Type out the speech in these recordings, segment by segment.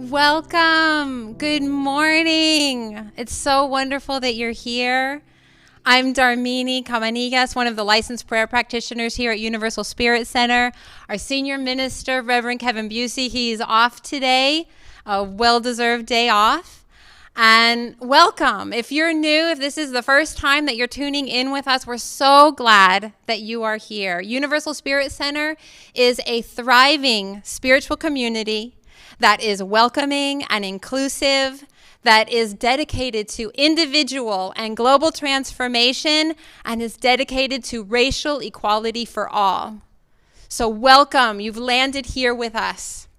Welcome. Good morning. It's so wonderful that you're here. I'm Darmini Cabanillas, one of the licensed prayer practitioners here at Universal Spirit Center. Our senior minister, Reverend Kevin Busey, he's off today, a well-deserved day off. And welcome. If you're new, if this is the first time that you're tuning in with us, we're so glad that you are here. Universal Spirit Center is a thriving spiritual community that is welcoming and inclusive, that is dedicated to individual and global transformation, and is dedicated to racial equality for all. So welcome, you've landed here with us.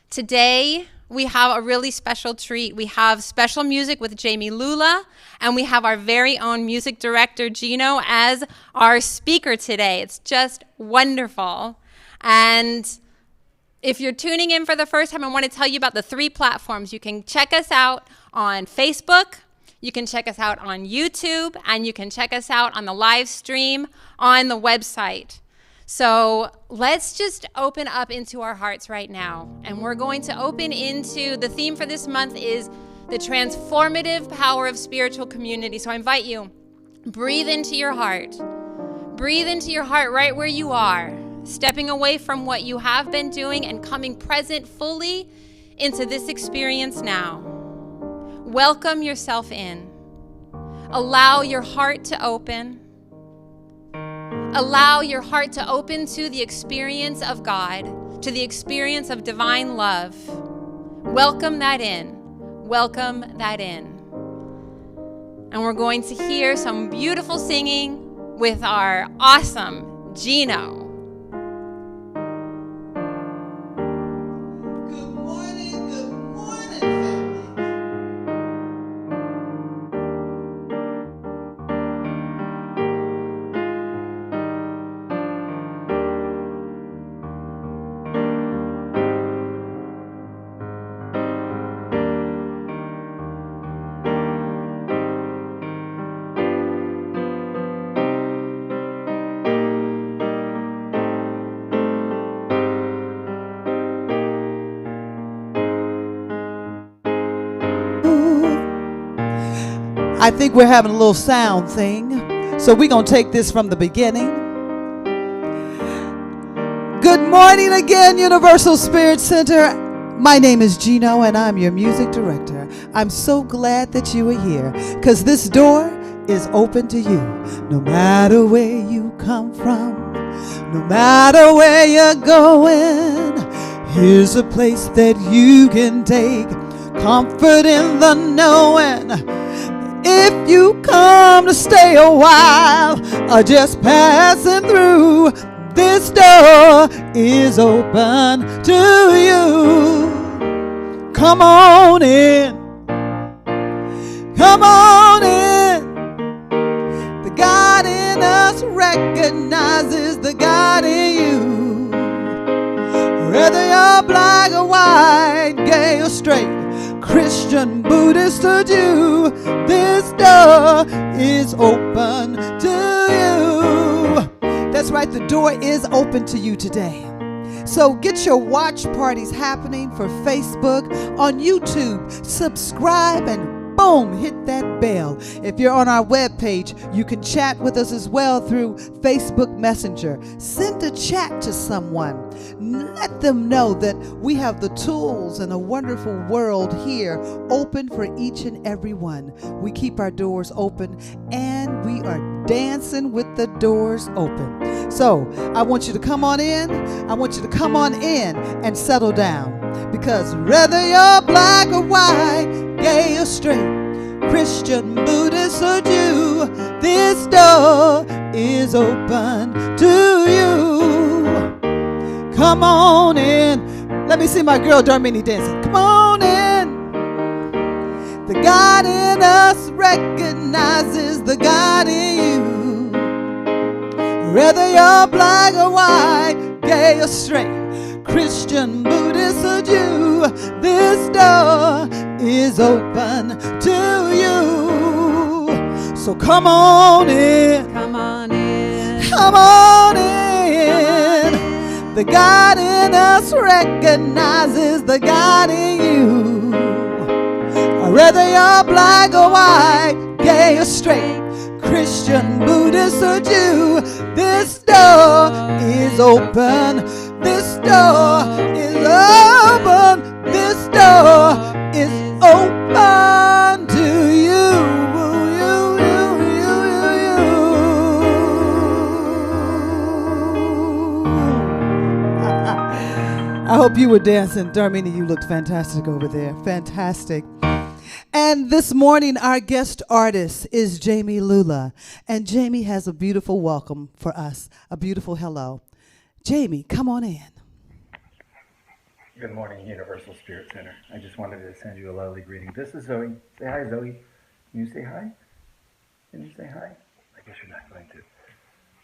Today, we have a really special treat. We have special music with Jamie Lula, and we have our very own music director, Gino, as our speaker today. It's just wonderful. And if you're tuning in for the first time, I want to tell you about the 3 platforms. You can check us out on Facebook, you can check us out on YouTube, and you can check us out on the live stream on the website. So let's just open up into our hearts right now. And we're going to open into, the theme for this month is the transformative power of spiritual community. So I invite you, breathe into your heart. Breathe into your heart right where you are. Stepping away from what you have been doing and coming present fully into this experience now. Welcome yourself in. Allow your heart to open. Allow your heart to open to the experience of God, to the experience of divine love. Welcome that in. Welcome that in. And we're going to hear some beautiful singing with our awesome Gino. I think we're having a little sound thing, so we're going to take this from the beginning. Good morning again, Universal Spirit Center. My name is Gino, and I'm your music director. I'm so glad that you are here, because this door is open to you. No matter where you come from, no matter where you're going, here's a place that you can take comfort in the knowing. If you come to stay a while or just passing through, this door is open to you. Come on in. Come on in. The God in us recognizes the God in you. Whether you're black or white, gay or straight, Christian, Buddhist, or Jew, this door is open to you. That's right, the door is open to you today. So get your watch parties happening for Facebook, on YouTube. Subscribe and boom, hit that bell. If you're on our webpage, you can chat with us as well through Facebook Messenger. Send a chat to someone. Let them know that we have the tools and a wonderful world here open for each and every one. We keep our doors open and we are dancing with the doors open. So I want you to come on in. I want you to come on in and settle down. Because whether you're black or white, gay or straight, Christian, Buddhist, or Jew, this door is open to you. Come on in. Let me see my girl Darmini dancing. Come on in. The God in us recognizes the God in you. Whether you're black or white, gay or straight, Christian, Buddhist, or Jew, this door is open to you. So come on in. Come on in. Come on in. The The God in us recognizes the God in you. Whether you're black or white, gay or straight, Christian, Buddhist or Jew, this door is open. This door is open. This door is open to you. I hope you were dancing. Darmini, you looked fantastic over there. Fantastic. And this morning, our guest artist is Jamie Lula. And Jamie has a beautiful welcome for us, a beautiful hello. Jamie, come on in. Good morning, Universal Spirit Center. I just wanted to send you a lovely greeting. This is Zoe. Say hi, Zoe. Can you say hi? Can you say hi? I guess you're not going to.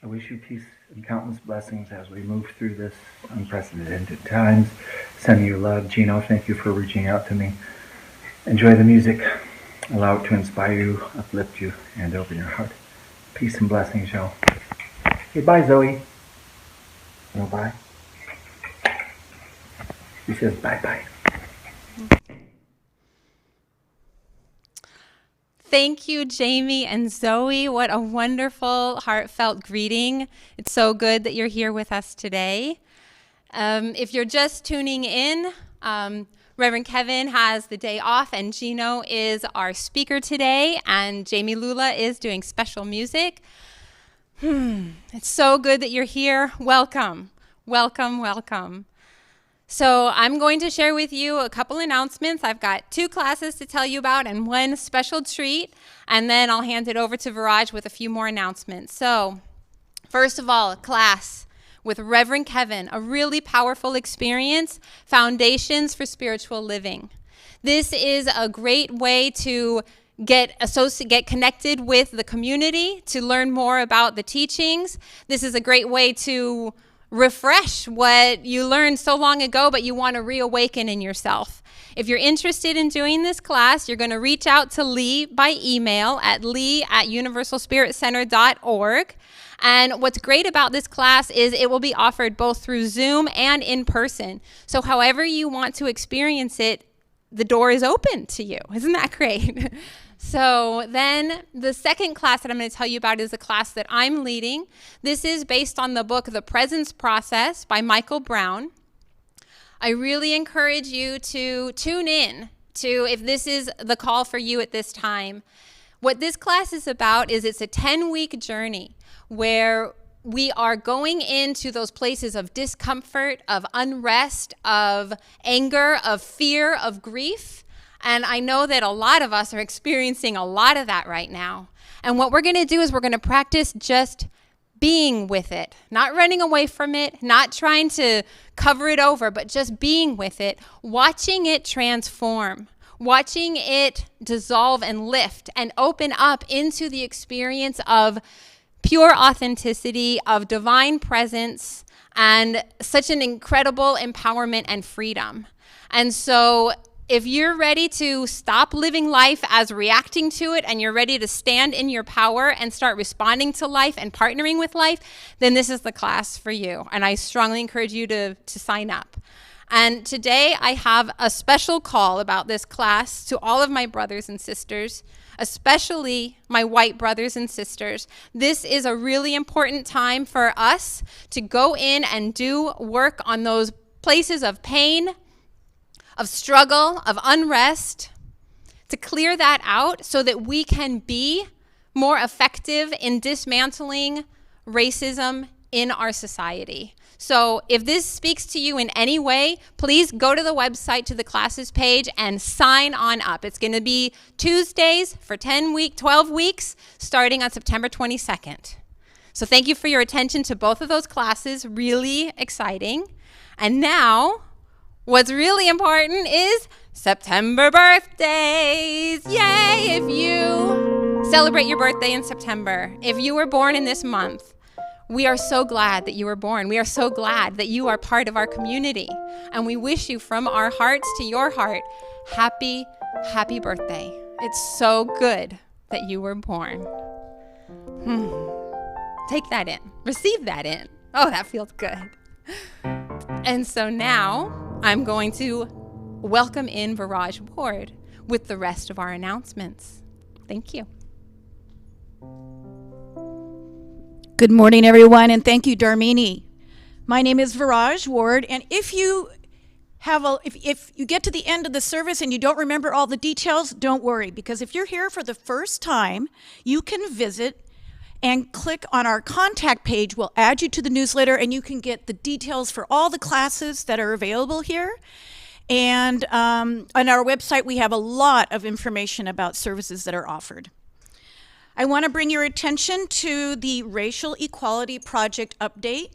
I wish you peace and countless blessings as we move through this unprecedented times. Sending you love. Gino, thank you for reaching out to me. Enjoy the music. Allow it to inspire you, uplift you, and open your heart. Peace and blessings, y'all. Hey, bye, Zoe. No bye? She says bye-bye. Thank you, Jamie and Zoe. What a wonderful, heartfelt greeting. It's so good that you're here with us today. If you're just tuning in, Reverend Kevin has the day off, and Gino is our speaker today, and Jamie Lula is doing special music. It's so good that you're here. Welcome, welcome, welcome. So I'm going to share with you a couple announcements. I've got 2 classes to tell you about and 1 special treat, and then I'll hand it over to Viraj with a few more announcements. So first of all, a class with Reverend Kevin, a really powerful experience, Foundations for Spiritual Living. This is a great way to get connected with the community, to learn more about the teachings. This is a great way to refresh what you learned so long ago, but you want to reawaken in yourself. If you're interested in doing this class, you're going to reach out to Lee by email at lee@universalspiritcenter.org. And what's great about this class is it will be offered both through Zoom and in person. So however you want to experience it, the door is open to you. Isn't that great? So then the second class that I'm going to tell you about is a class that I'm leading. This is based on the book, The Presence Process by Michael Brown. I really encourage you to tune in to if this is the call for you at this time. What this class is about is it's a 10-week journey where we are going into those places of discomfort, of unrest, of anger, of fear, of grief. And I know that a lot of us are experiencing a lot of that right now. And what we're going to do is we're going to practice just being with it, not running away from it, not trying to cover it over, but just being with it, watching it transform, watching it dissolve and lift and open up into the experience of pure authenticity, of divine presence, and such an incredible empowerment and freedom. And so if you're ready to stop living life as reacting to it and you're ready to stand in your power and start responding to life and partnering with life, then this is the class for you. And I strongly encourage you to sign up. And today I have a special call about this class to all of my brothers and sisters, especially my white brothers and sisters. This is a really important time for us to go in and do work on those places of pain, of struggle, of unrest, to clear that out so that we can be more effective in dismantling racism in our society. So if this speaks to you in any way, please go to the website, to the classes page, and sign on up. It's going to be Tuesdays for 12 weeks, starting on September 22nd. So thank you for your attention to both of those classes. Really exciting. And now, what's really important is September birthdays. Yay! If you celebrate your birthday in September, if you were born in this month, we are so glad that you were born. We are so glad that you are part of our community. And we wish you from our hearts to your heart, happy, happy birthday. It's so good that you were born. Take that in. Receive that in. Oh, that feels good. And so now I'm going to welcome in Viraj Ward with the rest of our announcements. Thank you. Good morning, everyone, and thank you, Darmini. My name is Viraj Ward, and if you get to the end of the service and you don't remember all the details, don't worry, because if you're here for the first time, you can visit and click on our contact page. We'll add you to the newsletter, and you can get the details for all the classes that are available here. And on our website, we have a lot of information about services that are offered. I want to bring your attention to the Racial Equality Project update.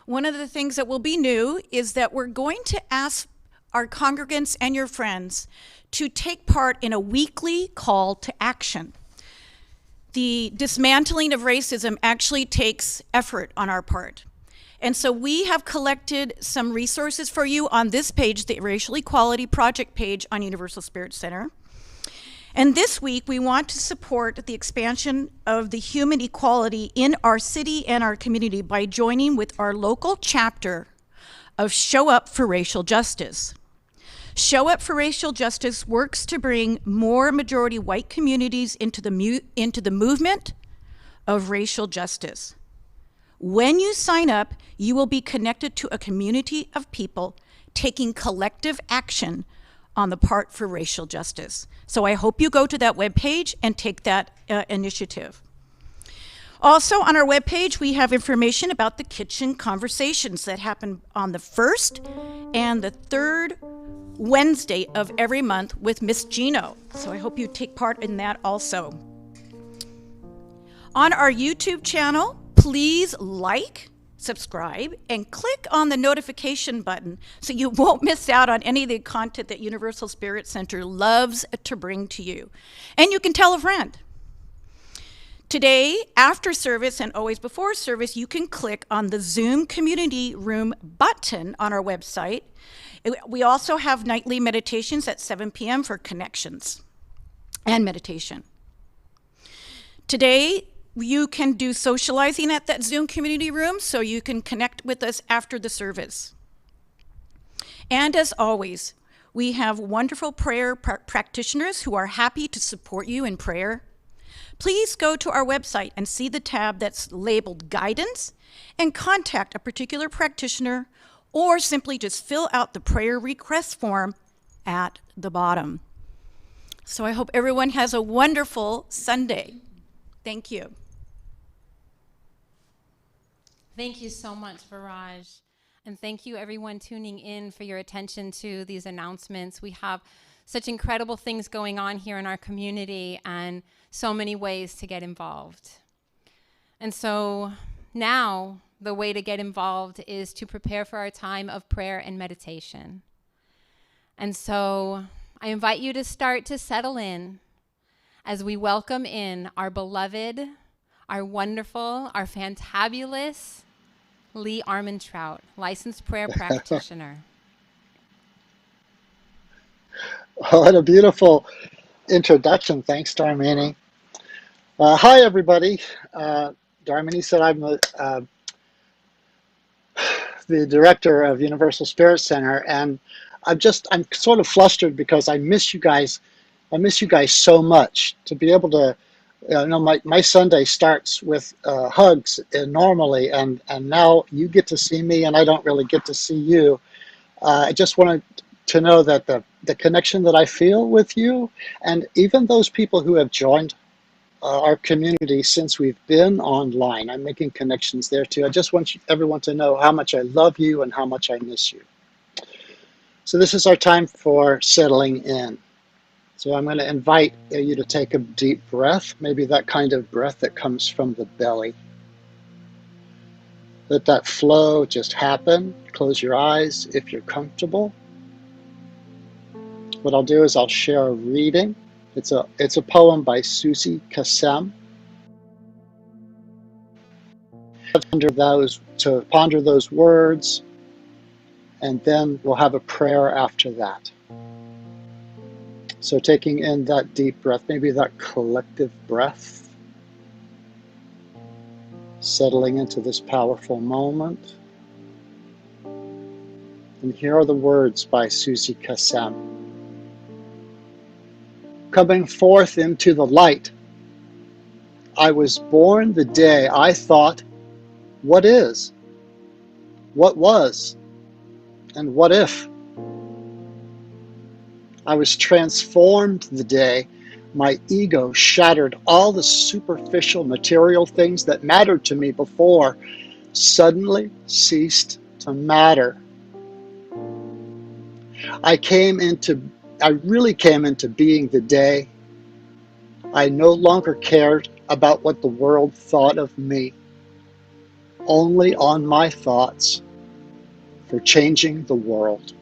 One of the things that will be new is that we're going to ask our congregants and your friends to take part in a weekly call to action. The dismantling of racism actually takes effort on our part. And so we have collected some resources for you on this page, the Racial Equality Project page on Universal Spirit Center. And this week, we want to support the expansion of the human equality in our city and our community by joining with our local chapter of Show Up for Racial Justice. Show Up for Racial Justice works to bring more majority white communities into the movement of racial justice. When you sign up, you will be connected to a community of people taking collective action on the part for racial justice. So I hope you go to that webpage and take that initiative. Also on our webpage, we have information about the kitchen conversations that happen on the first and the third Wednesday of every month with Miss Gino. So I hope you take part in that also. On our YouTube channel, please like, subscribe, and click on the notification button so you won't miss out on any of the content that Universal Spirit Center loves to bring to you. And you can tell a friend. Today, after service and always before service, you can click on the Zoom Community Room button on our website. We also have nightly meditations at 7 p.m. for connections and meditation. Today, you can do socializing at that Zoom community room so you can connect with us after the service. And as always, we have wonderful prayer practitioners who are happy to support you in prayer. Please go to our website and see the tab that's labeled Guidance and contact a particular practitioner, or simply just fill out the prayer request form at the bottom. So I hope everyone has a wonderful Sunday. Thank you. Thank you so much, Viraj. And thank you, everyone tuning in, for your attention to these announcements. We have such incredible things going on here in our community and so many ways to get involved. And so now the way to get involved is to prepare for our time of prayer and meditation. And so I invite you to start to settle in as we welcome in our beloved, our wonderful, our fantabulous Lee Armentrout, licensed prayer practitioner. What a beautiful introduction. Thanks, Darmini. Hi, everybody. Darmini said I'm the director of Universal Spirit Center, and I'm sort of flustered because I miss you guys. I miss you guys so much. To be able to, my Sunday starts with hugs normally, and now you get to see me, and I don't really get to see you. I just wanted to know that the connection that I feel with you, and even those people who have joined our community since we've been online, I'm making connections there too. I just want everyone to know how much I love you and how much I miss you. So this is our time for settling in. So I'm going to invite you to take a deep breath, maybe that kind of breath that comes from the belly. Let that flow just happen. Close your eyes if you're comfortable. What I'll do is I'll share a reading. It's a poem by Susie Kassem. To ponder those words, and then we'll have a prayer after that. So taking in that deep breath, maybe that collective breath, settling into this powerful moment. And here are the words by Susie Kassem. Coming forth into the light, I was born the day I thought, what is? What was? And what if? I was transformed the day my ego shattered all the superficial material things that mattered to me before suddenly ceased to matter. I really came into being the day I no longer cared about what the world thought of me, only on my thoughts for changing the world.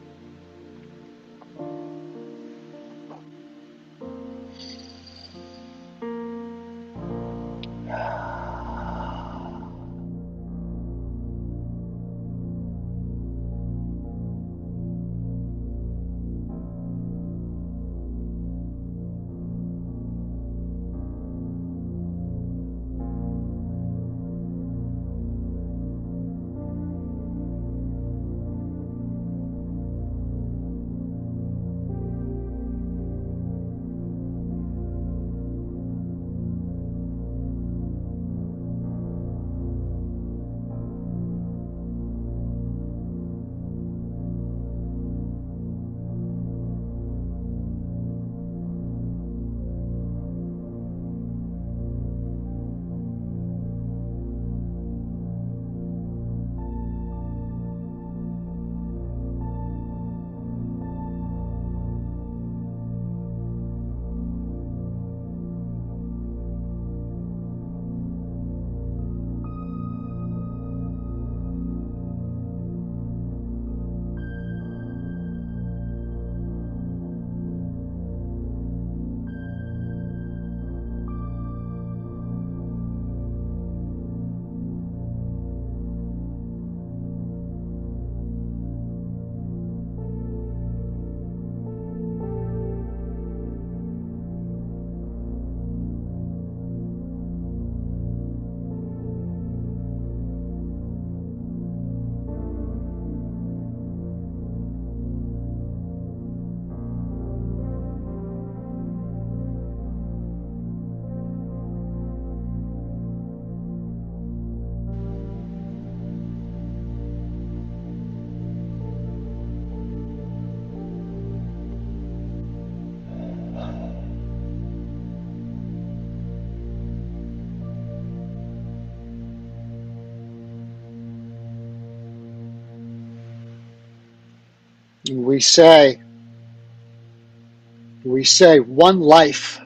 We say one life.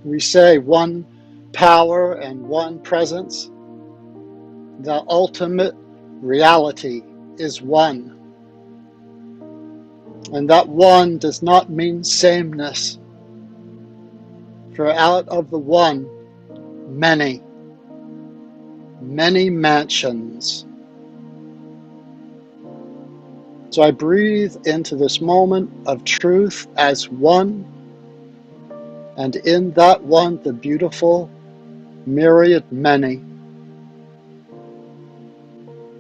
We say one power and one presence. The ultimate reality is one. And that one does not mean sameness. For out of the one, many mansions. So I breathe into this moment of truth as one, and in that one, the beautiful myriad many.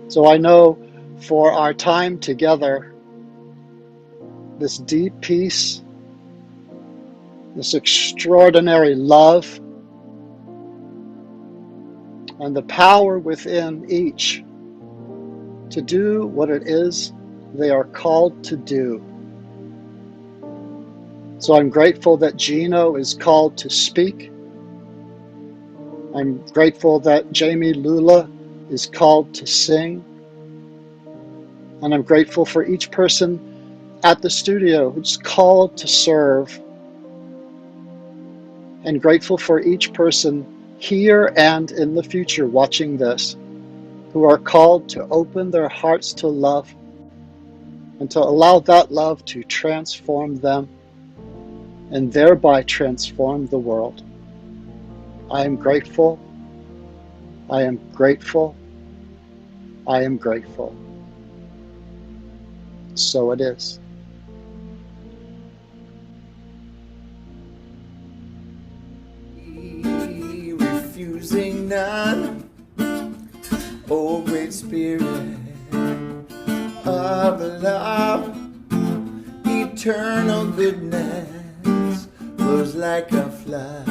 So I know for our time together, this deep peace, this extraordinary love, and the power within each to do what it is they are called to do. So I'm grateful that Gino is called to speak. I'm grateful that Jamie Lula is called to sing. And I'm grateful for each person at the studio who's called to serve. And grateful for each person here and in the future watching this, who are called to open their hearts to love and to allow that love to transform them and thereby transform the world. I am grateful. I am grateful. I am grateful. So it is. Refusing none, oh great spirit, of love, eternal goodness flows like a flood.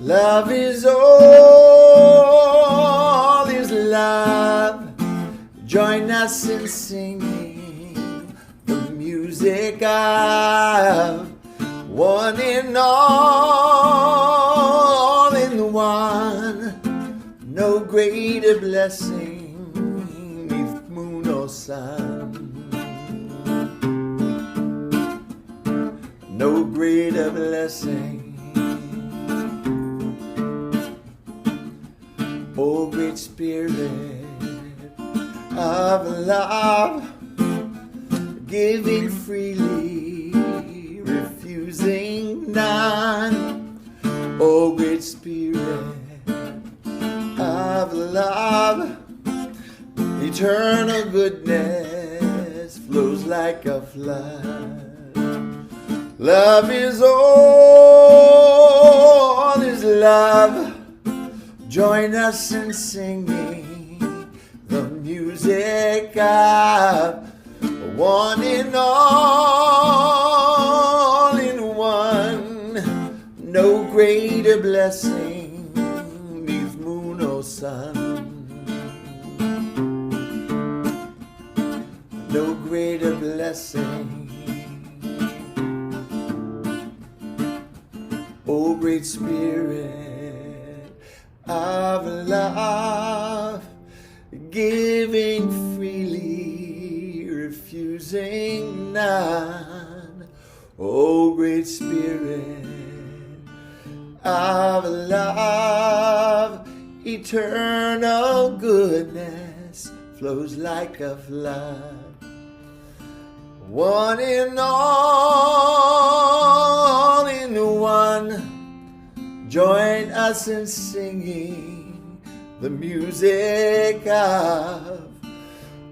Love is all is love. Join us in singing the music of one in all in one. No greater blessing neath moon or sun. No greater blessing. O great Spirit of love, giving freely, refusing none. O great Spirit of love, eternal goodness flows like a flood. Love is all is love. Join us in singing the music of one in all in one. No greater blessing neath moon or sun. No greater blessing. O great Spirit of love, giving freely, refusing none. O great Spirit of love, eternal goodness flows like a flood. One in all in one. Join us in singing the music of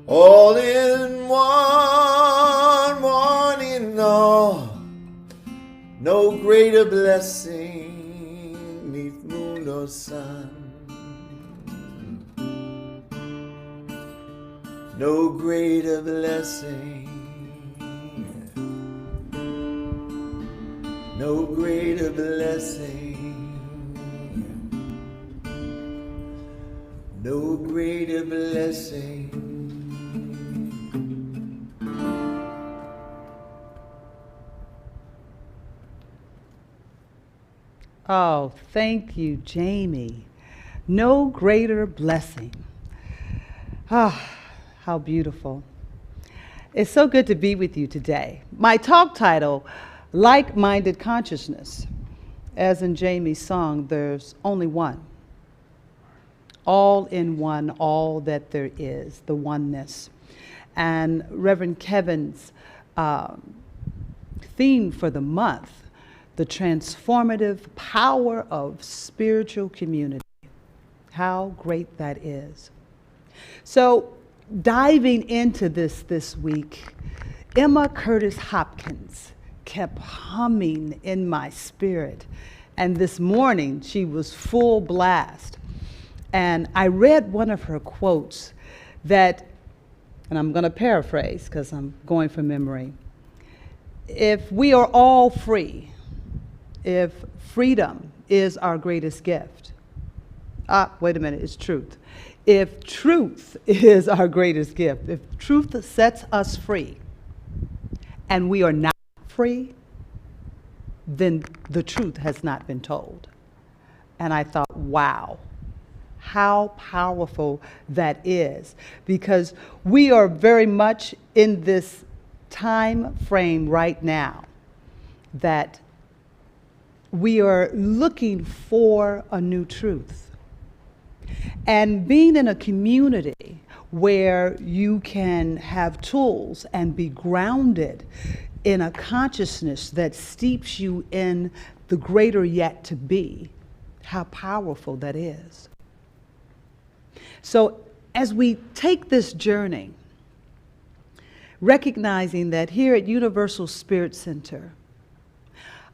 all in one, one in all. No greater blessing neath moon or sun. No greater blessing. No greater blessing. No greater blessing. Oh, thank you, Jamie. No greater blessing. Ah, how beautiful. It's so good to be with you today. My talk title, Like-Minded Consciousness. As in Jamie's song, there's only one. All in one, all that there is, the oneness. And Reverend Kevin's theme for the month, the transformative power of spiritual community. How great that is. So diving into this week, Emma Curtis Hopkins kept humming in my spirit. And this morning, she was full blast. And I read one of her quotes that, and I'm going to paraphrase because I'm going from memory. If we are all free, if freedom is our greatest gift, wait a minute, it's truth. If truth is our greatest gift, if truth sets us free, and we are not free, then the truth has not been told. And I thought, wow. How powerful that is, because we are very much in this time frame right now that we are looking for a new truth. And being in a community where you can have tools and be grounded in a consciousness that steeps you in the greater yet to be, how powerful that is. So as we take this journey, recognizing that here at Universal Spirit Center,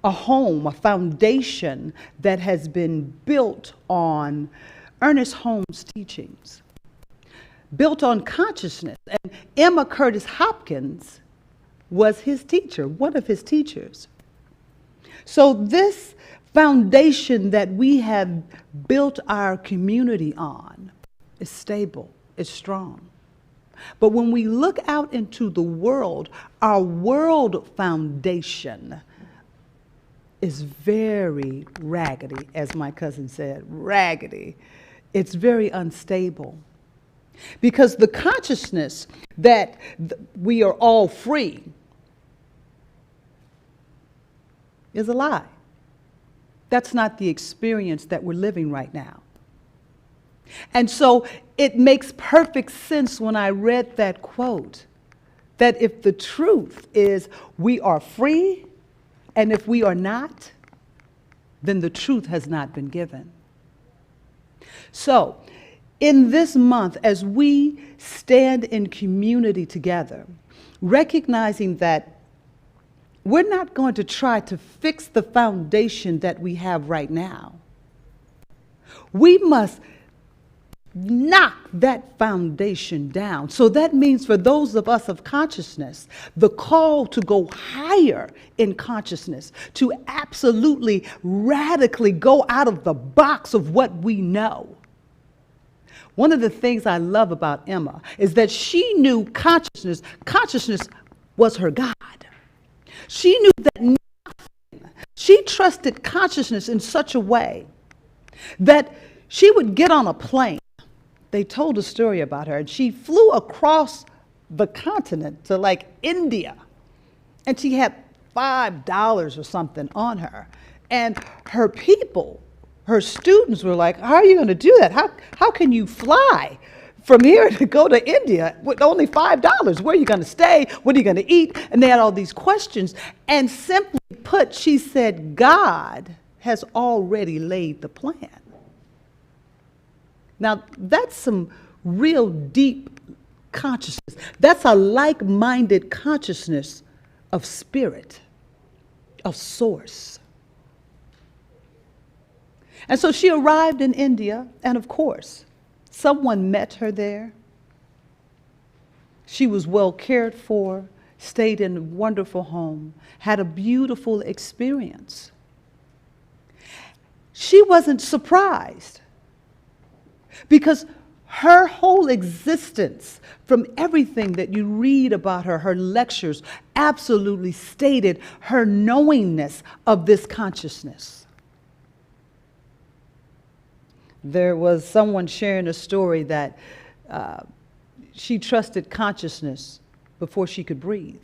a home, a foundation that has been built on Ernest Holmes' teachings, built on consciousness. And Emma Curtis Hopkins was his teacher, one of his teachers. So this foundation that we have built our community on is stable, is strong. But when we look out into the world, our world foundation is very raggedy, as my cousin said, raggedy. It's very unstable. Because the consciousness that we are all free is a lie. That's not the experience that we're living right now. And so it makes perfect sense when I read that quote, that if the truth is we are free, and if we are not, then the truth has not been given. So, in this month, as we stand in community together, recognizing that we're not going to try to fix the foundation that we have right now, we must knock that foundation down. So that means for those of us of consciousness, the call to go higher in consciousness, to absolutely radically go out of the box of what we know. One of the things I love about Emma is that she knew consciousness was her God. She knew that nothing, she trusted consciousness in such a way that she would get on a plane. They told a story about her, and she flew across the continent to like India, and she had $5 or something on her. And her people, her students were like, how are you going to do that? How can you fly from here to go to India with only $5? Where are you going to stay? What are you going to eat? And they had all these questions. And simply put, she said, God has already laid the plan. Now, that's some real deep consciousness. That's a like-minded consciousness of spirit, of source. And so she arrived in India, and of course, someone met her there. She was well cared for, stayed in a wonderful home, had a beautiful experience. She wasn't surprised, because her whole existence, from everything that you read about her, her lectures, absolutely stated her knowingness of this consciousness. There was someone sharing a story that she trusted consciousness before she could breathe.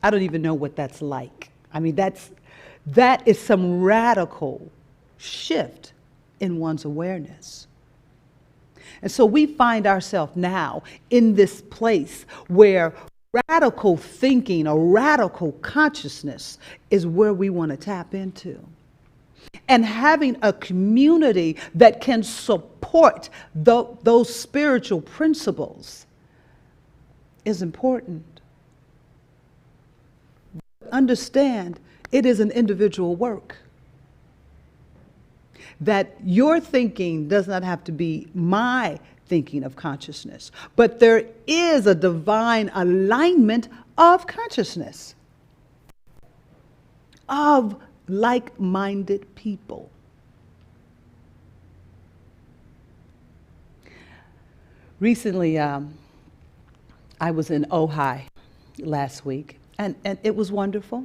I don't even know what that's like. I mean, that is some radical shift in one's awareness. And so we find ourselves now in this place where radical thinking or radical consciousness is where we want to tap into. And having a community that can support those spiritual principles is important. Understand, it is an individual work. That your thinking does not have to be my thinking of consciousness, but there is a divine alignment of consciousness, of like-minded people. Recently, I was in Ojai last week, and it was wonderful.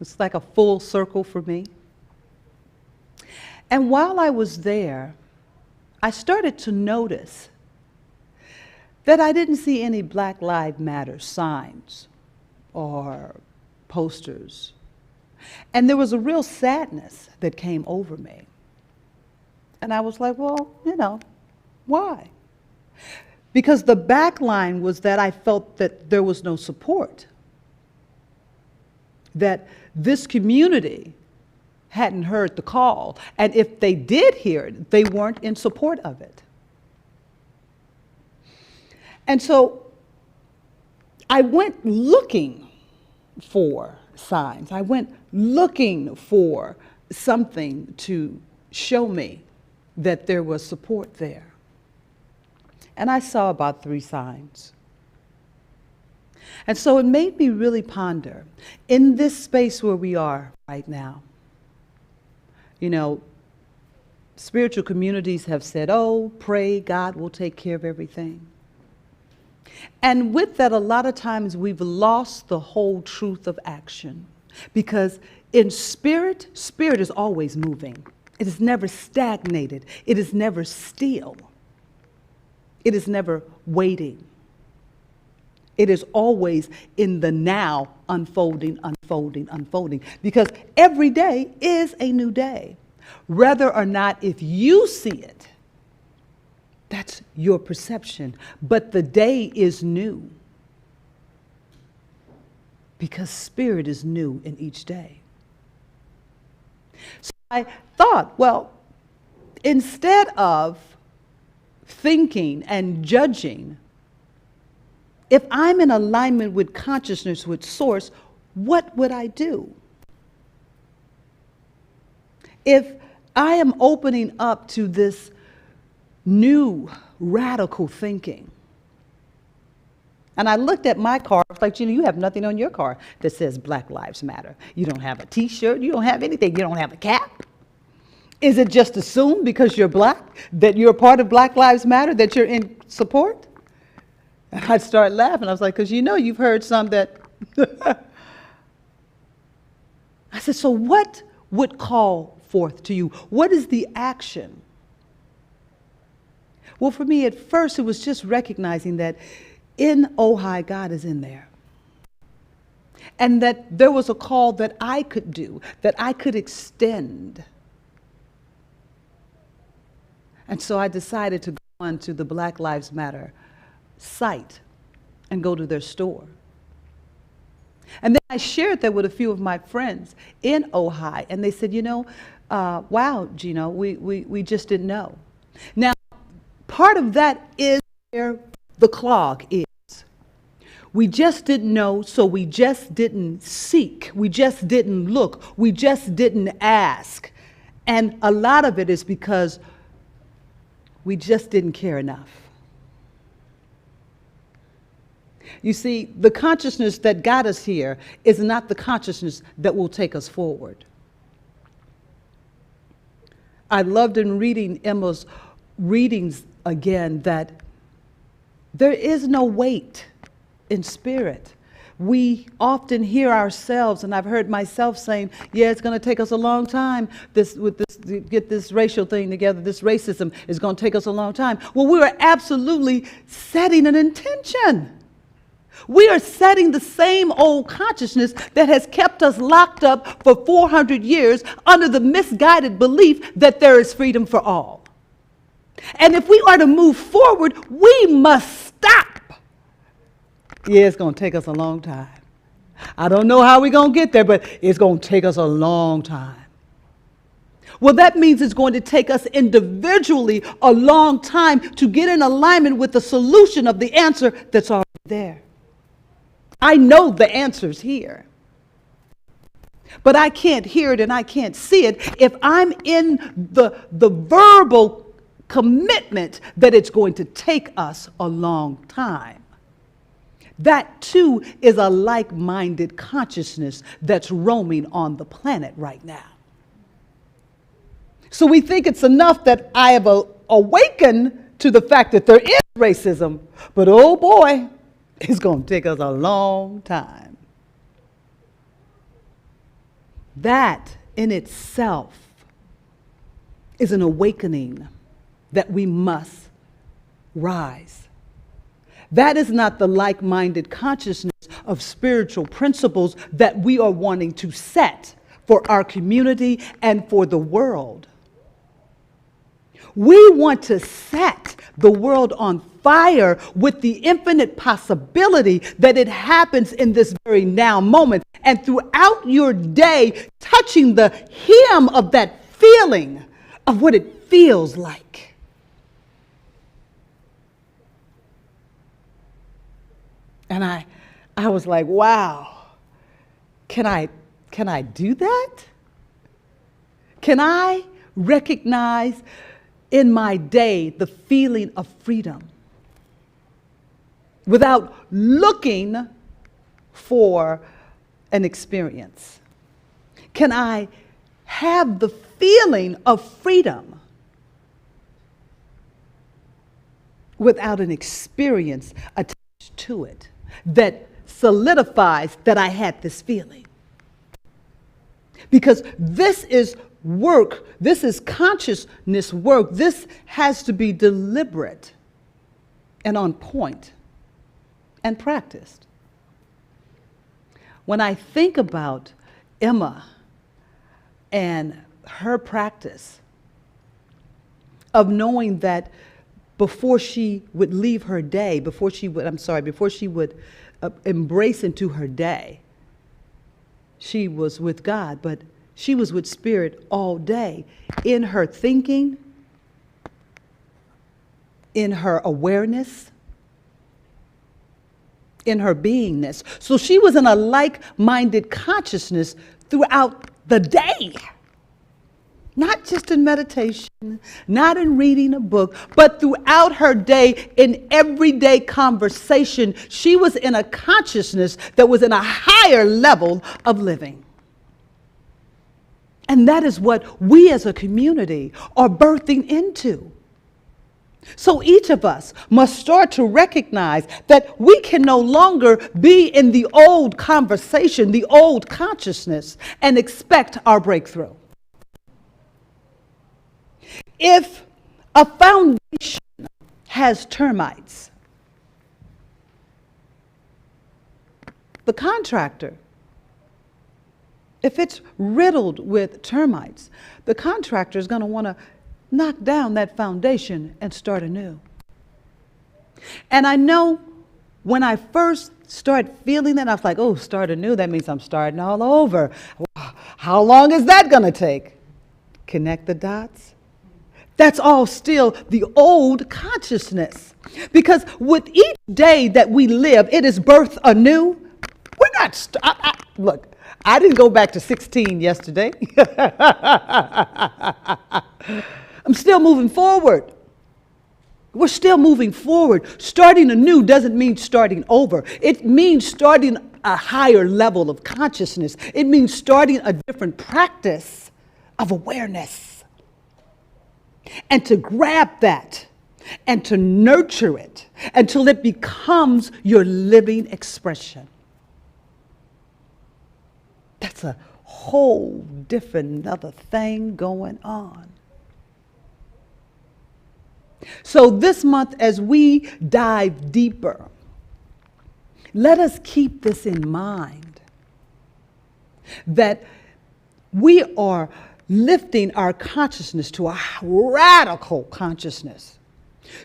It's like a full circle for me. And while I was there, I started to notice that I didn't see any Black Lives Matter signs or posters. And there was a real sadness that came over me. And I was like, well, why? Because the backline was that I felt that there was no support, that this community hadn't heard the call, and if they did hear it, they weren't in support of it. And so I went looking for signs. I went looking for something to show me that there was support there. and I saw about 3 signs. And so it made me really ponder in this space where we are right now. You know, spiritual communities have said, oh, pray, God will take care of everything. And with that, a lot of times we've lost the whole truth of action. Because in spirit, spirit is always moving. It is never stagnated. It is never still. It is never waiting. It is always in the now, unfolding, unfolding, unfolding. Because every day is a new day. Whether or not if you see it, that's your perception. But the day is new. Because spirit is new in each day. So I thought, well, instead of thinking and judging, if I'm in alignment with consciousness, with source, what would I do? If I am opening up to this new radical thinking, and I looked at my car, I was like, Gina, you have nothing on your car that says Black Lives Matter. You don't have a t-shirt, you don't have anything, you don't have a cap. Is it just assumed because you're black that you're part of Black Lives Matter, that you're in support? And I'd start laughing. I was like, because you know you've heard some that... I said, so what would call forth to you? What is the action? Well, for me, at first, it was just recognizing that in Ojai, God is in there. And that there was a call that I could do, that I could extend. And so I decided to go on to the Black Lives Matter site and go to their store. And then I shared that with a few of my friends in Ojai, and they said, you know, wow, Gino, we just didn't know. Now, part of that is where the clog is. We just didn't know, so we just didn't seek. We just didn't look. We just didn't ask. And a lot of it is because we just didn't care enough. You see, the consciousness that got us here is not the consciousness that will take us forward. I loved in reading Emma's readings again that there is no weight in spirit. We often hear ourselves, and I've heard myself saying, yeah, it's going to take us a long time to get this racial thing together. This racism is going to take us a long time. Well, we are absolutely setting an intention. We are setting the same old consciousness that has kept us locked up for 400 years under the misguided belief that there is freedom for all. And if we are to move forward, we must stop. Yeah, it's going to take us a long time. I don't know how we're going to get there, but it's going to take us a long time. Well, that means it's going to take us individually a long time to get in alignment with the solution of the answer that's already there. I know the answer's here, but I can't hear it and I can't see it if I'm in the verbal commitment that it's going to take us a long time. That too is a like-minded consciousness that's roaming on the planet right now. So we think it's enough that I have awakened to the fact that there is racism, but oh boy, it's going to take us a long time. That in itself is an awakening that we must rise. That is not the like-minded consciousness of spiritual principles that we are wanting to set for our community and for the world. We want to set the world on fire with the infinite possibility that it happens in this very now moment. And throughout your day, touching the hem of that feeling of what it feels like. And I was like, wow, can I do that? Can I recognize in my day the feeling of freedom? without looking for an experience? Can I have the feeling of freedom without an experience attached to it that solidifies that I had this feeling? Because this is work, this is consciousness work, this has to be deliberate and on point and practiced. When I think about Emma and her practice of knowing that before she would leave her day, before she would embrace into her day, she was with God, but she was with Spirit all day in her thinking, in her awareness, in her beingness. So she was in a like-minded consciousness throughout the day. Not just in meditation, not in reading a book, but throughout her day, in everyday conversation, she was in a consciousness that was in a higher level of living. And that is what we as a community are birthing into. So each of us must start to recognize that we can no longer be in the old conversation, the old consciousness, and expect our breakthrough. If a foundation has termites, the contractor, if it's riddled with termites, the contractor is going to want to knock down that foundation and start anew. And I know when I first started feeling that, I was like, oh, start anew, that means I'm starting all over. How long is that going to take? Connect the dots. That's all still the old consciousness. Because with each day that we live, it is birth anew. We're not, look, I didn't go back to 16 yesterday. I'm still moving forward. We're still moving forward. Starting anew doesn't mean starting over. It means starting a higher level of consciousness. It means starting a different practice of awareness. And to grab that and to nurture it until it becomes your living expression. That's a whole different other thing going on. So this month, as we dive deeper, let us keep this in mind, that we are lifting our consciousness to a radical consciousness,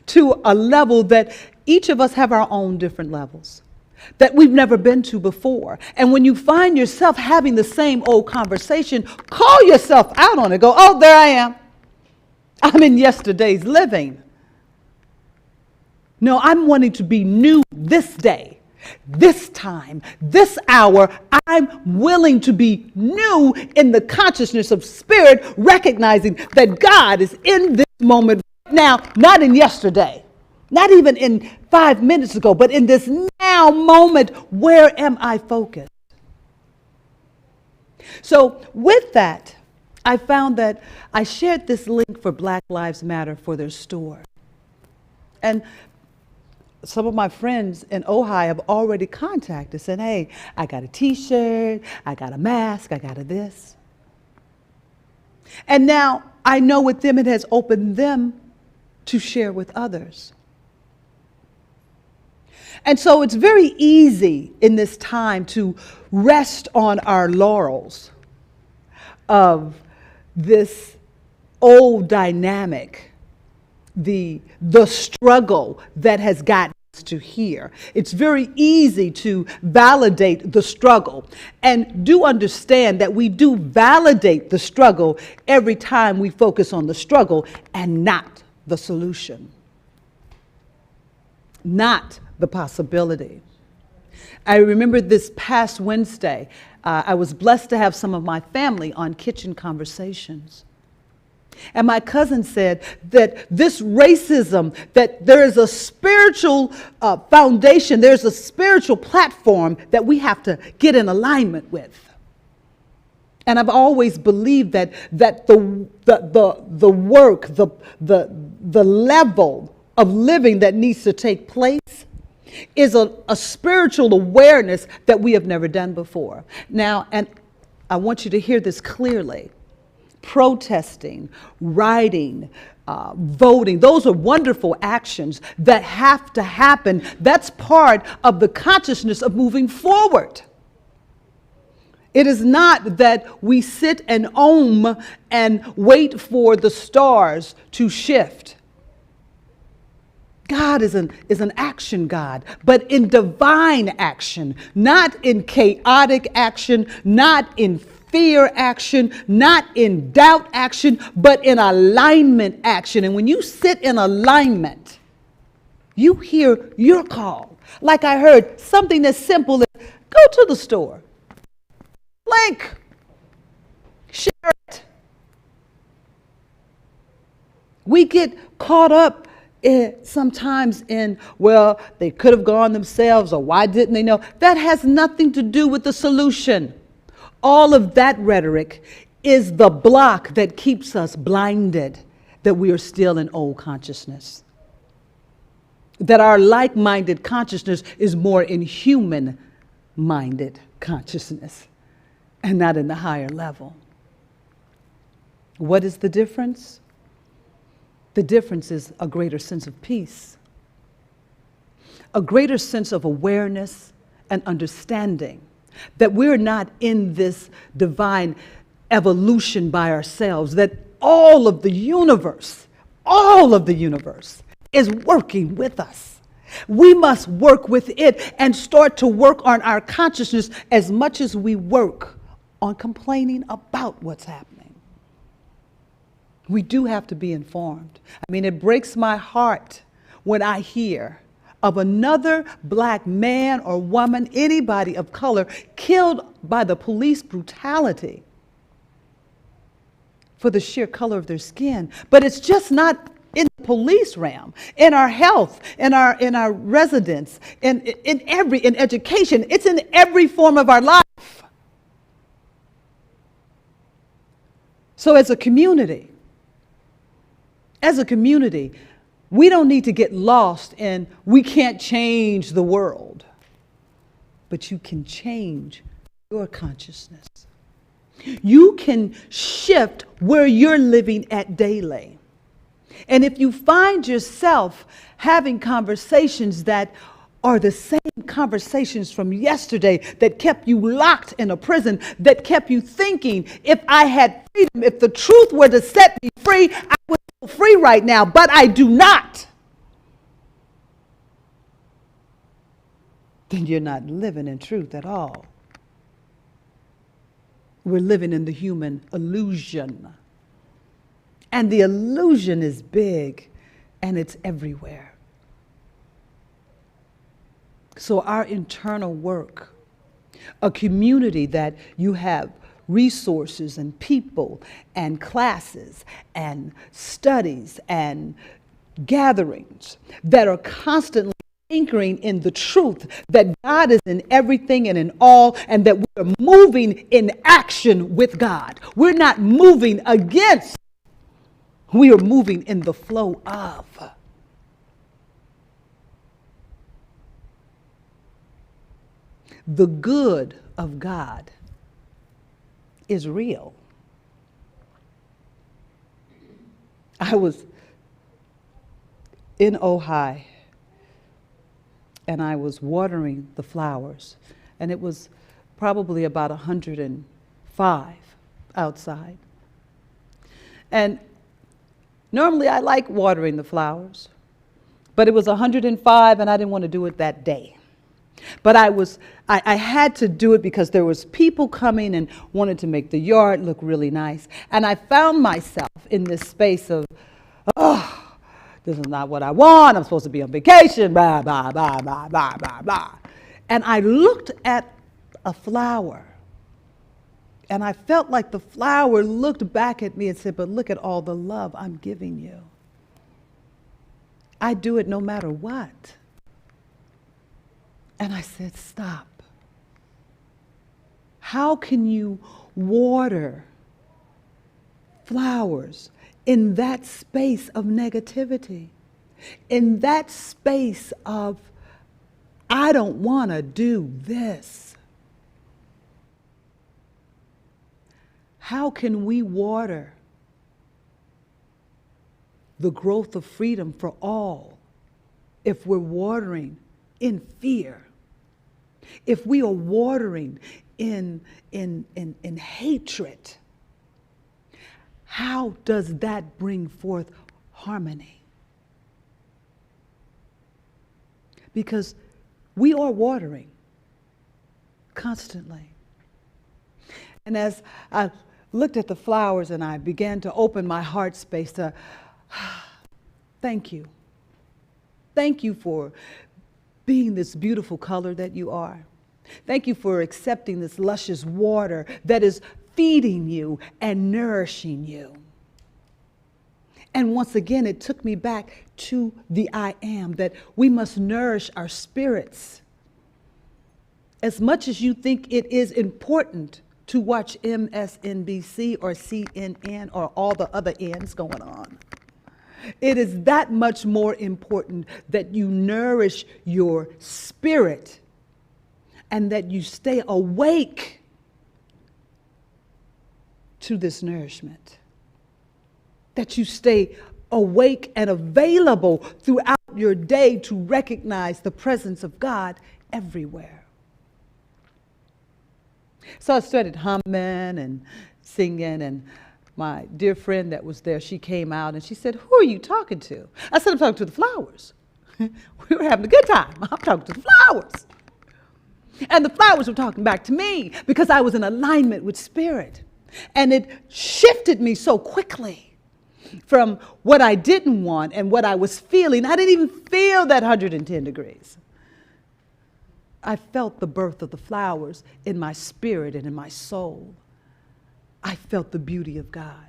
to a level that each of us have our own different levels that we've never been to before. And when you find yourself having the same old conversation, call yourself out on it. Go, oh, there I am. I'm in yesterday's living. No, I'm wanting to be new this day, this time, this hour. I'm willing to be new in the consciousness of Spirit, recognizing that God is in this moment right now, not in yesterday, not even in 5 minutes ago, but in this now moment. Where am I focused? So with that, I found that I shared this link for Black Lives Matter for their store. And some of my friends in Ojai have already contacted, said, hey, I got a t-shirt, I got a mask, I got a this. And now I know with them it has opened them to share with others. And so it's very easy in this time to rest on our laurels of this old dynamic, the struggle that has gotten us to here. It's very easy to validate the struggle. And do understand that we do validate the struggle every time we focus on the struggle and not the solution, not the possibility. I remember this past Wednesday, I was blessed to have some of my family on Kitchen Conversations. And my cousin said that this racism, that there is a spiritual foundation, there's a spiritual platform that we have to get in alignment with. And I've always believed that the work, the level of living that needs to take place is a spiritual awareness that we have never done before. Now, and I want you to hear this clearly. Protesting, writing, voting, those are wonderful actions that have to happen. That's part of the consciousness of moving forward. It is not that we sit and ohm and wait for the stars to shift. God is an action God, but in divine action, not in chaotic action, not in fear action, not in doubt action, but in alignment action. And when you sit in alignment, you hear your call. Like I heard something as simple as go to the store, link, share it. We get caught up sometimes in, well, they could have gone themselves, or why didn't they know? That has nothing to do with the solution. All of that rhetoric is the block that keeps us blinded, that we are still in old consciousness. That our like-minded consciousness is more in human-minded consciousness and not in the higher level. What is the difference? The difference is a greater sense of peace, a greater sense of awareness and understanding that we're not in this divine evolution by ourselves, that all of the universe is working with us. We must work with it and start to work on our consciousness as much as we work on complaining about what's happening. We do have to be informed. I mean, it breaks my heart when I hear of another black man or woman, anybody of color, killed by the police brutality for the sheer color of their skin. But it's just not in the police realm, in our health, in our residence, in education. It's in every form of our life. So as a community, we don't need to get lost in we can't change the world, but you can change your consciousness. You can shift where you're living at daily. And if you find yourself having conversations that are the same conversations from yesterday that kept you locked in a prison, that kept you thinking, if I had freedom, if the truth were to set me free, I would feel free right now, but I do not, then you're not living in truth at all. We're living in the human illusion. And the illusion is big, and it's everywhere. So our internal work, a community that you have resources and people and classes and studies and gatherings that are constantly anchoring in the truth that God is in everything and in all, and that we're moving in action with God. We're not moving against, we are moving in the flow of. The good of God is real. I was in Ojai, and I was watering the flowers, and it was probably about 105 outside. And normally I like watering the flowers, but it was 105 and I didn't want to do it that day. But I had to do it because there was people coming and wanted to make the yard look really nice. And I found myself in this space of, oh, this is not what I want. I'm supposed to be on vacation, blah, blah, blah, blah, blah, blah, blah. And I looked at a flower And I felt like the flower looked back at me and said, but look at all the love I'm giving you. I do it no matter what. And I said, stop. How can you water flowers in that space of negativity? In that space of, I don't want to do this. How can we water the growth of freedom for all if we're watering in fear? If we are watering in hatred? How does that bring forth harmony? Because we are watering constantly. And as I looked at the flowers and I began to open my heart space to, thank you. Thank you for being this beautiful color that you are. Thank you for accepting this luscious water that is feeding you and nourishing you. And once again, it took me back to the I am, that we must nourish our spirits. As much as you think it is important to watch MSNBC or CNN or all the other N's going on, it is that much more important that you nourish your spirit and that you stay awake to this nourishment. That you stay awake and available throughout your day to recognize the presence of God everywhere. So I started humming and singing, and my dear friend that was there, she came out and she said, "Who are you talking to?" I said, "I'm talking to the flowers." We were having a good time. I'm talking to the flowers. And the flowers were talking back to me because I was in alignment with spirit. And it shifted me so quickly from what I didn't want and what I was feeling. I didn't even feel that 110 degrees. I felt the birth of the flowers in my spirit and in my soul. I felt the beauty of God.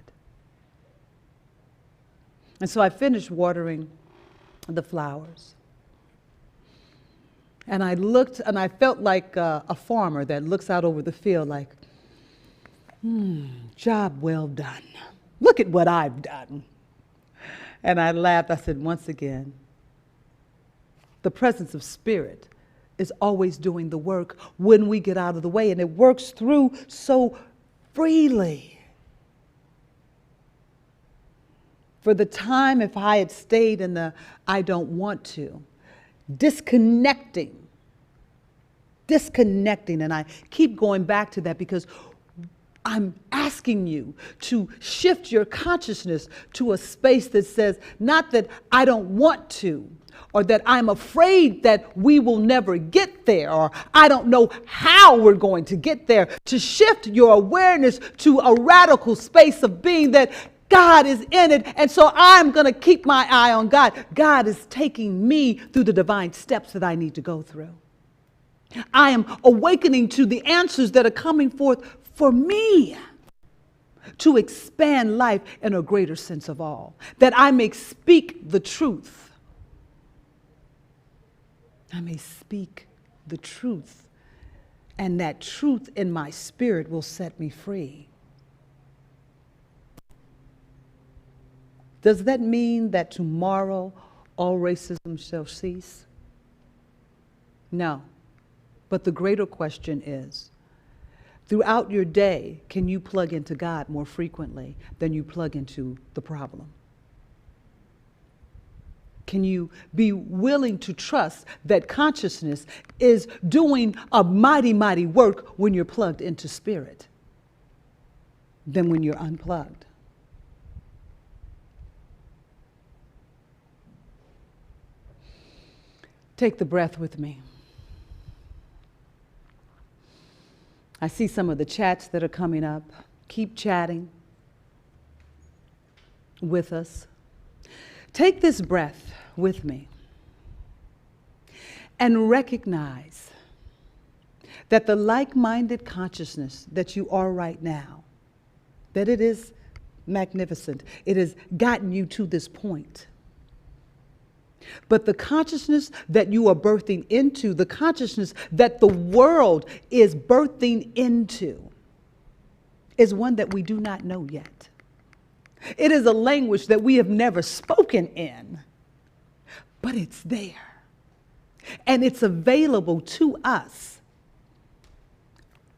And so I finished watering the flowers. And I looked and I felt like a farmer that looks out over the field like, job well done. Look at what I've done. And I laughed. I said, once again, the presence of spirit is always doing the work when we get out of the way, and it works through so freely. For the time, if I had stayed in the I don't want to, disconnecting, and I keep going back to that because I'm asking you to shift your consciousness to a space that says, not that I don't want to, or that I'm afraid that we will never get there, or I don't know how we're going to get there, to shift your awareness to a radical space of being that God is in it, and so I'm going to keep my eye on God. God is taking me through the divine steps that I need to go through. I am awakening to the answers that are coming forth for me to expand life in a greater sense of all, that I may speak the truth. I may speak the truth, and that truth in my spirit will set me free. Does that mean that tomorrow all racism shall cease? No. But the greater question is, throughout your day, can you plug into God more frequently than you plug into the problem? Can you be willing to trust that consciousness is doing a mighty, mighty work when you're plugged into spirit than when you're unplugged? Take the breath with me. I see some of the chats that are coming up. Keep chatting with us. Take this breath with me and recognize that the like-minded consciousness that you are right now, that it is magnificent. It has gotten you to this point. But the consciousness that you are birthing into, the consciousness that the world is birthing into, is one that we do not know yet. It is a language that we have never spoken in, but it's there. And it's available to us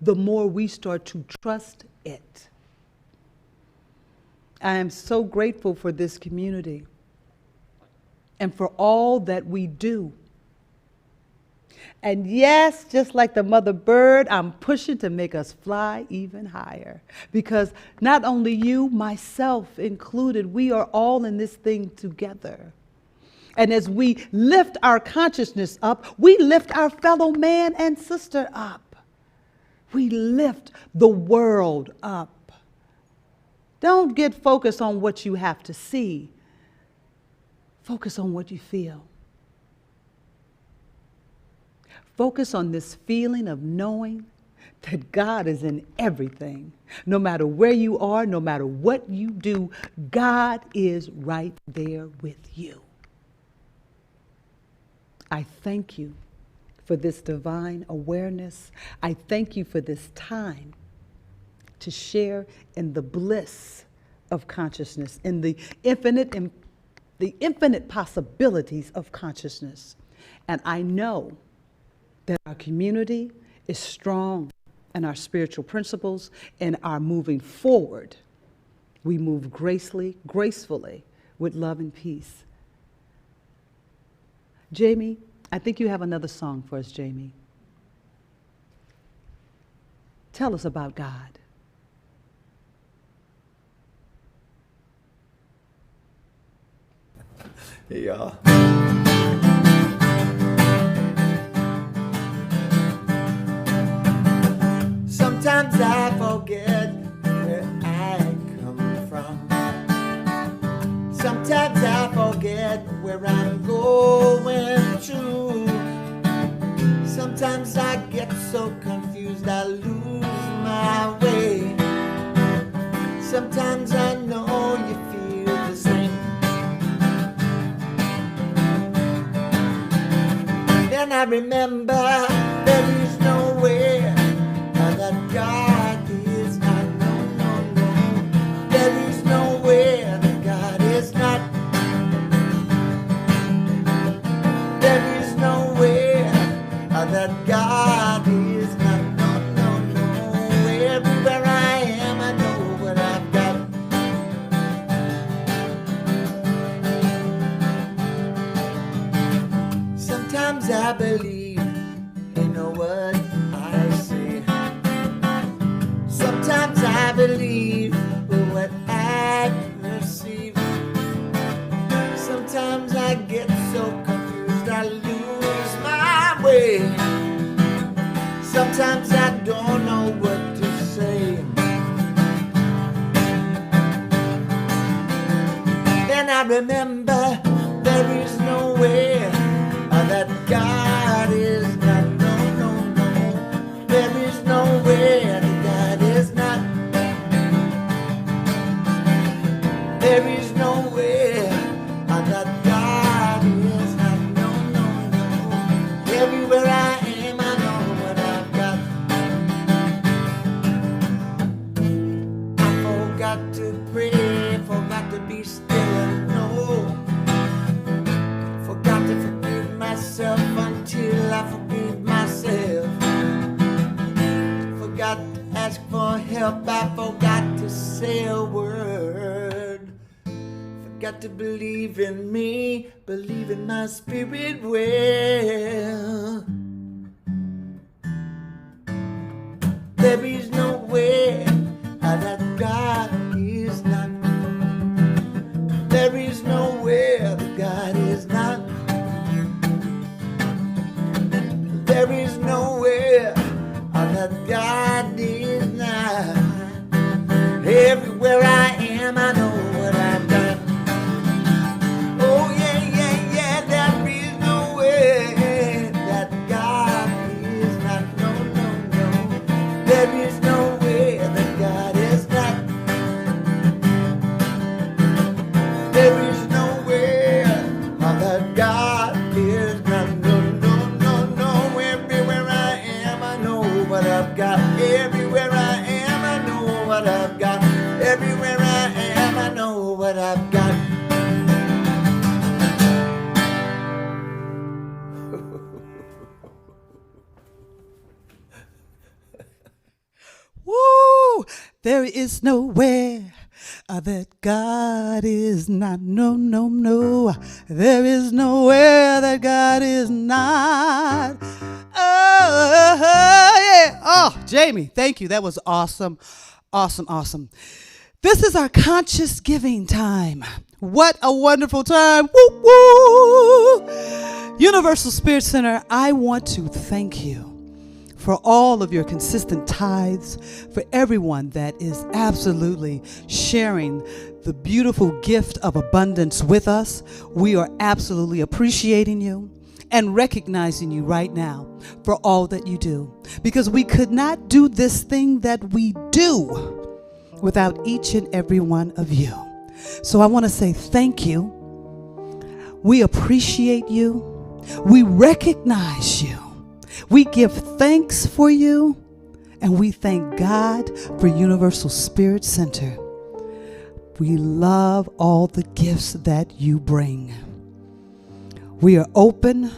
the more we start to trust it. I am so grateful for this community and for all that we do. And yes, just like the mother bird, I'm pushing to make us fly even higher. Because not only you, myself included, we are all in this thing together. And as we lift our consciousness up, we lift our fellow man and sister up. We lift the world up. Don't get focused on what you have to see. Focus on what you feel. Focus on this feeling of knowing that God is in everything. No matter where you are, no matter what you do, God is right there with you. I thank you for this divine awareness. I thank you for this time to share in the bliss of consciousness, in the infinite possibilities of consciousness. And I know that our community is strong in our spiritual principles and are moving forward. We move gracefully with love and peace. Jamie, I think you have another song for us, Jamie. Tell us about God. Hey, y'all. Sometimes I forget where I come from. Sometimes I forget where I'm going to. Sometimes I get so confused I lose my way. Sometimes I know you feel the same. Then I remember there is nowhere that God is not. No, no, no. There is nowhere that God is not. There is nowhere that God is not. No, no, no. Everywhere I am, I know what I've got. Sometimes I believe in what I say. Sometimes I believe what I perceive. Sometimes I get so confused I lose my way. Sometimes I don't know what to say. Then I remember there is nowhere that God is not. No, no, no. There is nowhere that God is not. There is nowhere that God is not. No, no, no. Everywhere I am, I know what I've got. I forgot to pray, forgot to be still and know. Forgot to forgive myself until I forgive myself. Forgot to ask for help, I forgot to say a word. Forgot to believe in me, believe in my spirit well. There is no way that God is not. There is nowhere that God is not. There is nowhere that God is not. Everywhere I am, I know what I've done. Oh yeah, yeah, yeah. There is no way that God is not. No, no, There is nowhere that God is not. No, no, no. There is nowhere that God is not. Oh, yeah. Oh, Jamie, thank you. That was awesome. Awesome, awesome. This is our conscious giving time. What a wonderful time. Woo, woo. Universal Spirit Center, I want to thank you for all of your consistent tithes, for everyone that is absolutely sharing the beautiful gift of abundance with us. We are absolutely appreciating you and recognizing you right now for all that you do, because we could not do this thing that we do without each and every one of you. So I want to say thank you. We appreciate you. We recognize you. We give thanks for you, and we thank God for Universal Spirit Center. We love all the gifts that you bring. We are open.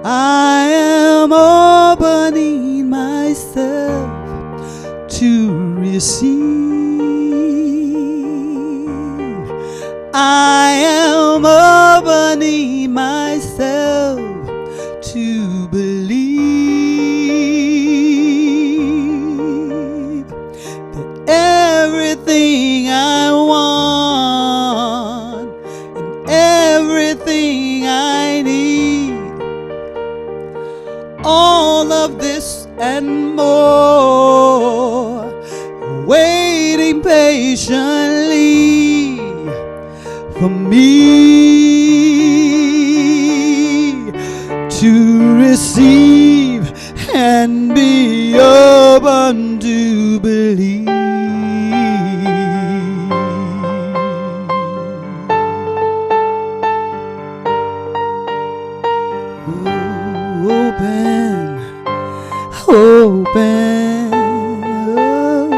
I am opening myself to receive. I am opening myself to believe that everything I want and everything I need, all of this and more, waiting patiently for me to receive and be open to believe. Ooh, open, open. Oh,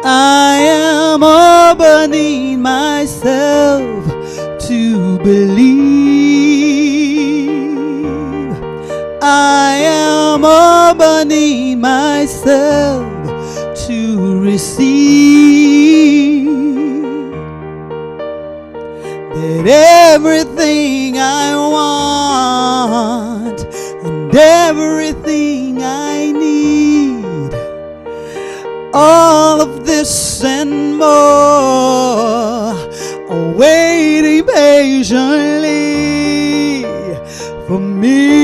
I am opening myself to believe. I am opening myself to receive that everything I want and everything I need, all of this and more, waiting patiently for me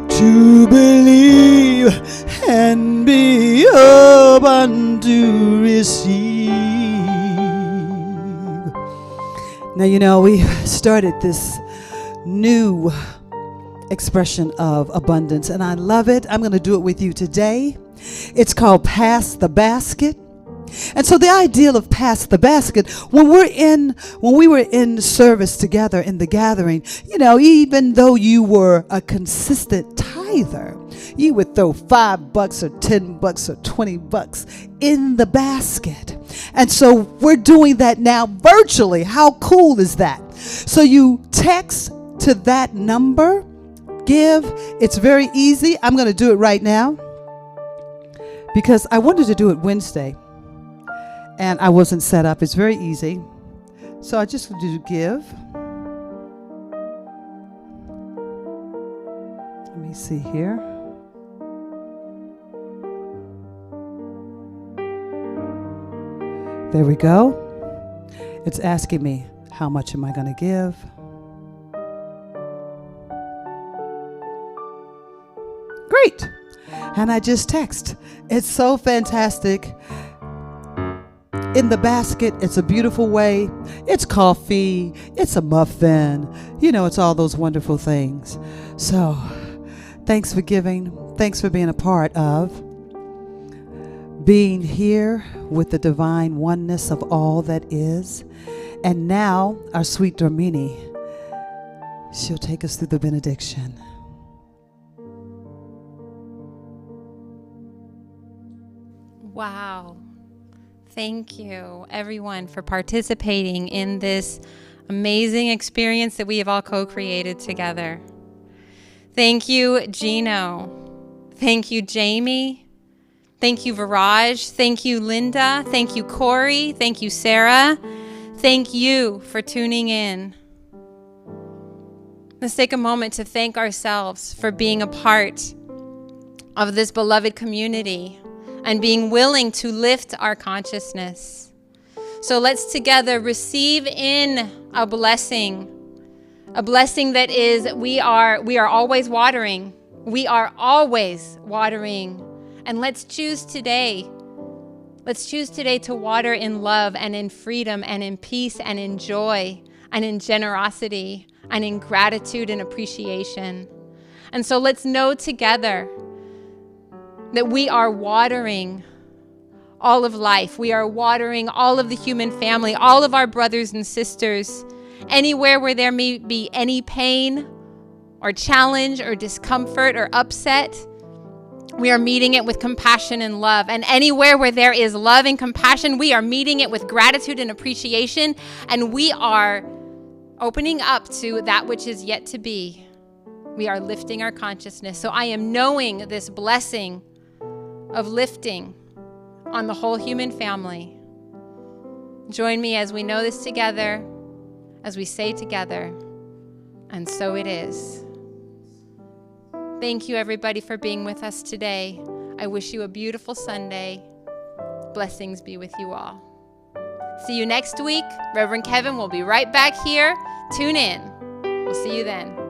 to believe and be open to receive. Now, you know, we started this new expression of abundance, and I love it. I'm going to do it with you today. It's called Pass the Basket. And so the ideal of pass the basket, when we were in service together in the gathering, you know, even though you were a consistent tither, you would throw $5 or $10 or $20 in the basket. And so we're doing that now virtually. How cool is that? So you text to that number, give. It's very easy. I'm going to do it right now because I wanted to do it Wednesday and I wasn't set up. It's very easy. So I just do give. Let me see here. There we go. It's asking me, how much am I going to give? Great. And I just text. It's so fantastic. In the basket, it's a beautiful way. It's coffee. It's a muffin. You know, it's all those wonderful things. So thanks for giving. Thanks for being a part of being here with the divine oneness of all that is. And now our sweet Dormini, she'll take us through the benediction. Wow. Thank you, everyone, for participating in this amazing experience that we have all co-created together. Thank you, Gino. Thank you, Jamie. Thank you, Viraj. Thank you, Linda. Thank you, Corey. Thank you, Sarah. Thank you for tuning in. Let's take a moment to thank ourselves for being a part of this beloved community and being willing to lift our consciousness. So let's together receive in a blessing that is we are always watering. We are always watering. And let's choose today to water in love and in freedom and in peace and in joy and in generosity and in gratitude and appreciation. And so let's know together that we are watering all of life. We are watering all of the human family, all of our brothers and sisters, anywhere where there may be any pain or challenge or discomfort or upset. We are meeting it with compassion and love. And anywhere where there is love and compassion, we are meeting it with gratitude and appreciation. And we are opening up to that which is yet to be. We are lifting our consciousness. So I am knowing this blessing of lifting on the whole human family. Join me as we know this together, as we say together, and so it is. Thank you, everybody, for being with us today. I wish you a beautiful Sunday. Blessings be with you all. See you next week. Reverend Kevin will be right back here. Tune in. We'll see you then.